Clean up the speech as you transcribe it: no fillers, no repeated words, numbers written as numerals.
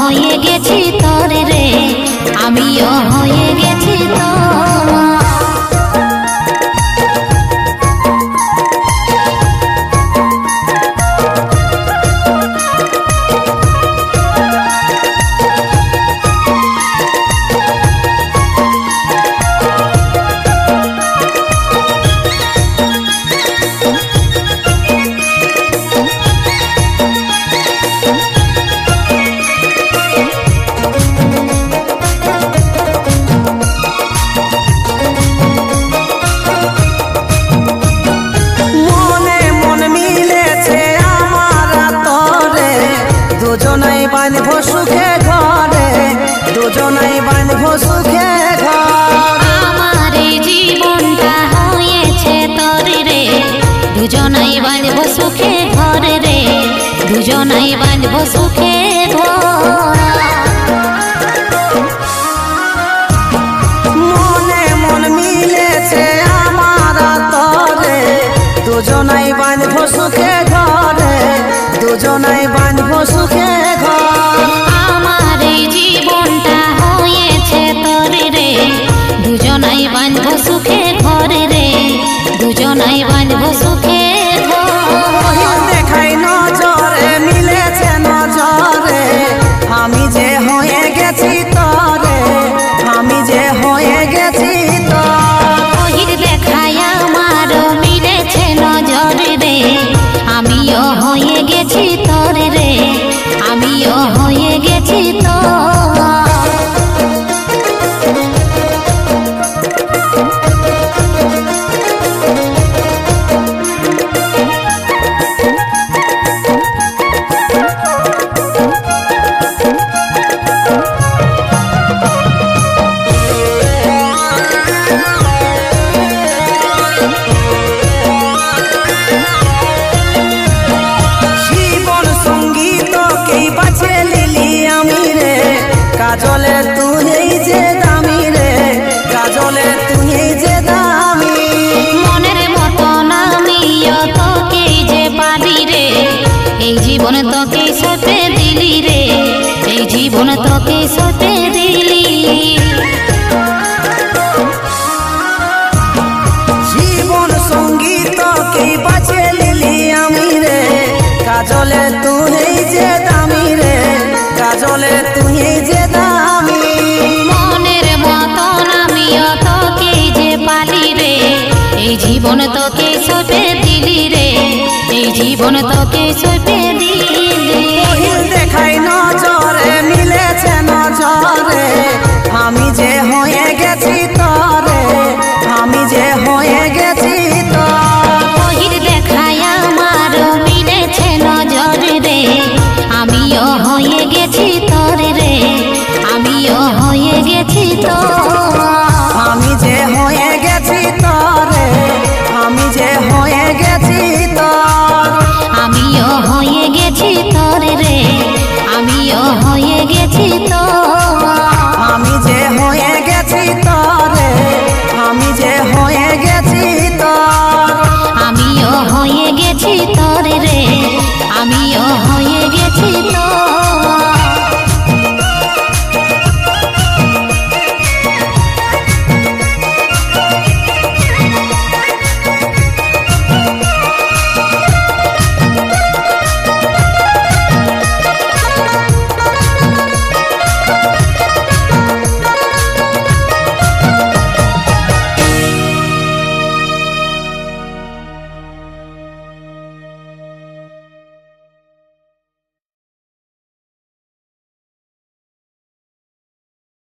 হয়ে গেছি তোর রে, আমিও হয়ে গেছি তোর। দুজনাই বাঁধব সুখে ঘরে, দুজনাই বাঁধব সুখে ঘর। আমার জীবনটা হয়েছে তোর রে, দুজনাই বাঁধব সুখে ঘরে রে, দুজনাই বাঁধব সুখে ঘর। মনে মন মিলেছে আমার তরে, দুজনাই বাঁধব সুখে ঘরে, দুজনাই বাঁধব সুখে ঘর। আমার জীবনটা হয়েছে তোর রে, দুজনাই বাঁধব সুখে ঘরে রে, দুজনাই বাঁধব সুখে ঘর। দেখাই নজরে মিলেছে নজরে, আমি যে হয়ে গেছি তরে, আমি যে হয়ে গেছি তোর। ওহির দেখায় আমার মিলেছে নজর রে, আমিও হয়ে গেছি তোর রে, আমিও হয়ে গেছি তোর। কাজলে তুই যে দামি রে, কাজলে তুই যে দামি। মনের মতন আমিও তোকে যে পারি রে, এই জীবন তোকে সঁপে দিলি রে, এই জীবন তোকে সঁপে দিলি। জীবন সঙ্গী তোকে বাঁচে লিলি আমি রে, কাজলে তুই যে দামি রে, কাজলে তুই যে দামি। মনের মতন আমিও তোকে যে পালি রে, এই জীবন তোকে সঁপে দিলি রে, এই জীবন তোকে সঁপে